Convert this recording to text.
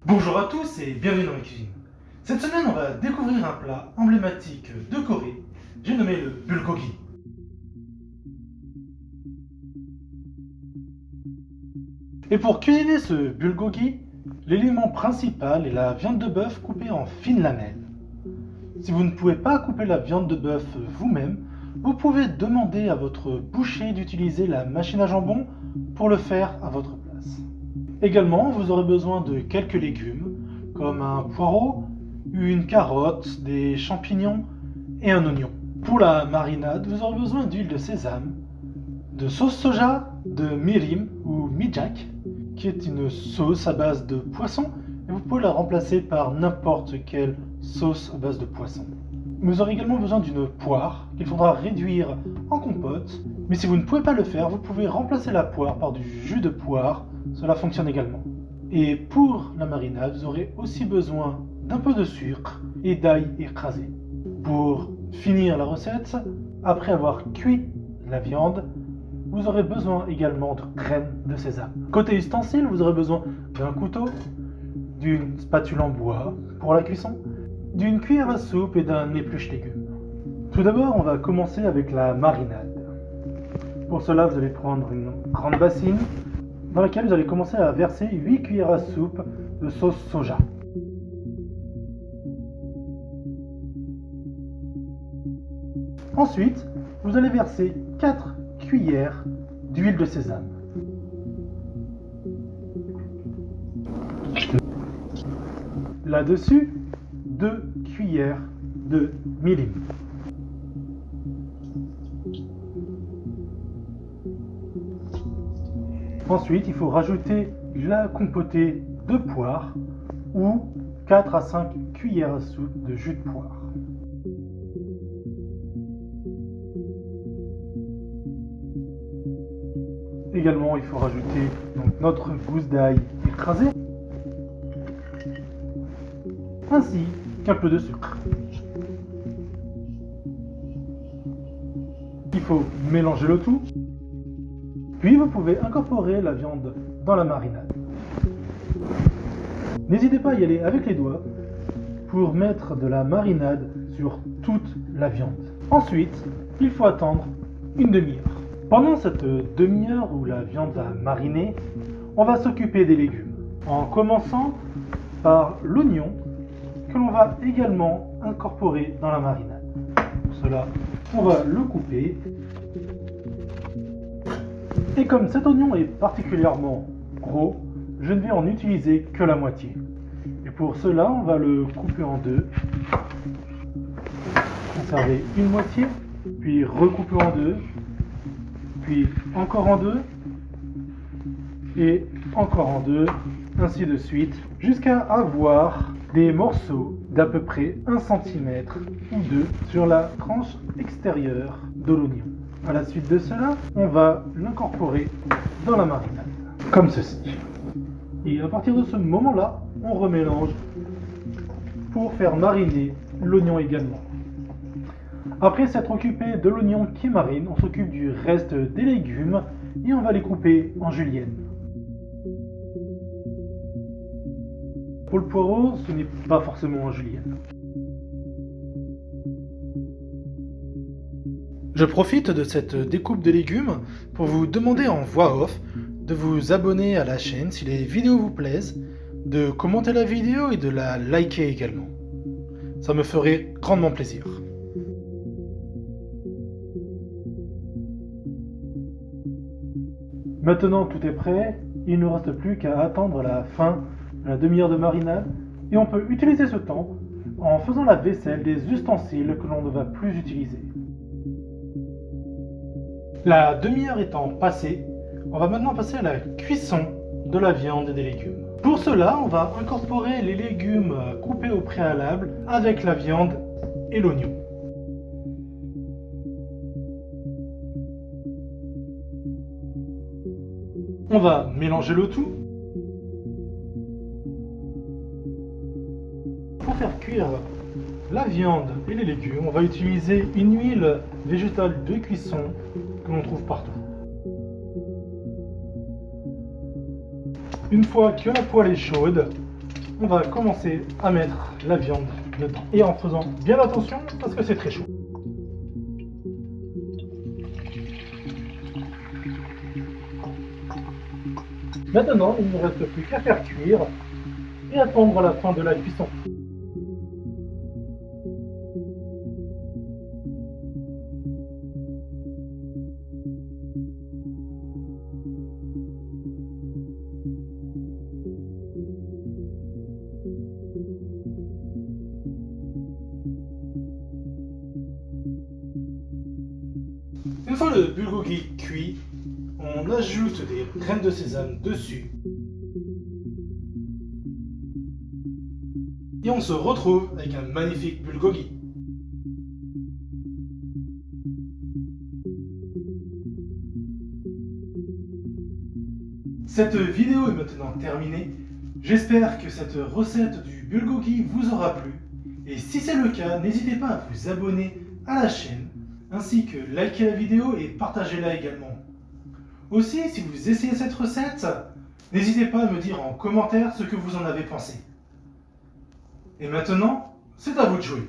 Bonjour à tous et bienvenue dans ma cuisine. Cette semaine, on va découvrir un plat emblématique de Corée. J'ai nommé le bulgogi. Et pour cuisiner ce bulgogi, l'élément principal est la viande de bœuf coupée en fines lamelles. Si vous ne pouvez pas couper la viande de bœuf vous-même, vous pouvez demander à votre boucher d'utiliser la machine à jambon pour le faire à votre place. Également, vous aurez besoin de quelques légumes, comme un poireau, une carotte, des champignons et un oignon. Pour la marinade, vous aurez besoin d'huile de sésame, de sauce soja, de mirim ou mijak, qui est une sauce à base de poisson, et vous pouvez la remplacer par n'importe quelle sauce à base de poisson. Vous aurez également besoin d'une poire qu'il faudra réduire en compote, mais si vous ne pouvez pas le faire, vous pouvez remplacer la poire par du jus de poire, cela fonctionne également. Et pour la marinade, vous aurez aussi besoin d'un peu de sucre et d'ail écrasé. Pour finir la recette, après avoir cuit la viande, vous aurez besoin également de graines de sésame. Côté ustensiles, vous aurez besoin d'un couteau, d'une spatule en bois pour la cuisson, d'une cuillère à soupe et d'un épluche légumes. Tout d'abord, on va commencer avec la marinade. Pour cela, vous allez prendre une grande bassine dans laquelle vous allez commencer à verser 8 cuillères à soupe de sauce soja. Ensuite, vous allez verser 4 cuillères d'huile de sésame. Là-dessus, 2 cuillères de milim. Ensuite, il faut rajouter la compotée de poire ou 4 à 5 cuillères à soupe de jus de poire. Également, il faut rajouter notre gousse d'ail écrasée, ainsi qu'un peu de sucre. Il faut mélanger le tout, puis vous pouvez incorporer la viande dans la marinade. N'hésitez pas à y aller avec les doigts pour mettre de la marinade sur toute la viande. Ensuite, il faut attendre une demi-heure. Pendant cette demi-heure où la viande va mariner, on va s'occuper des légumes, en commençant par l'oignon que l'on va également incorporer dans la marinade. Pour cela, on va le couper. Et comme cet oignon est particulièrement gros, je ne vais en utiliser que la moitié. Et pour cela, on va le couper en deux. Conserver une moitié, puis recouper en deux, puis encore en deux, et encore en deux, ainsi de suite, jusqu'à avoir des morceaux d'à peu près 1 cm ou 2 sur la tranche extérieure de l'oignon. À la suite de cela, on va l'incorporer dans la marinade, comme ceci. Et à partir de ce moment-là, on remélange pour faire mariner l'oignon également. Après s'être occupé de l'oignon qui marine, on s'occupe du reste des légumes et on va les couper en julienne. Pour le poireau, ce n'est pas forcément en julienne. Je profite de cette découpe de légumes pour vous demander en voix off de vous abonner à la chaîne si les vidéos vous plaisent, de commenter la vidéo et de la liker également. Ça me ferait grandement plaisir. Maintenant tout est prêt, il ne reste plus qu'à attendre la fin de la demi-heure de marinade et on peut utiliser ce temps en faisant la vaisselle des ustensiles que l'on ne va plus utiliser. La demi-heure étant passée, on va maintenant passer à la cuisson de la viande et des légumes. Pour cela, on va incorporer les légumes coupés au préalable avec la viande et l'oignon. On va mélanger le tout. Pour faire cuire la viande et les légumes, on va utiliser une huile végétale de cuisson que l'on trouve partout. Une fois que la poêle est chaude, on va commencer à mettre la viande dedans. Et en faisant bien attention parce que c'est très chaud. Maintenant, il ne reste plus qu'à faire cuire et attendre la fin de la cuisson. Une fois le bulgogi cuit, on ajoute des graines de sésame dessus. Et on se retrouve avec un magnifique bulgogi. Cette vidéo est maintenant terminée. J'espère que cette recette du bulgogi vous aura plu. Et si c'est le cas, n'hésitez pas à vous abonner à la chaîne, ainsi que liker la vidéo et partagez-la également. Aussi, si vous essayez cette recette, n'hésitez pas à me dire en commentaire ce que vous en avez pensé. Et maintenant, c'est à vous de jouer.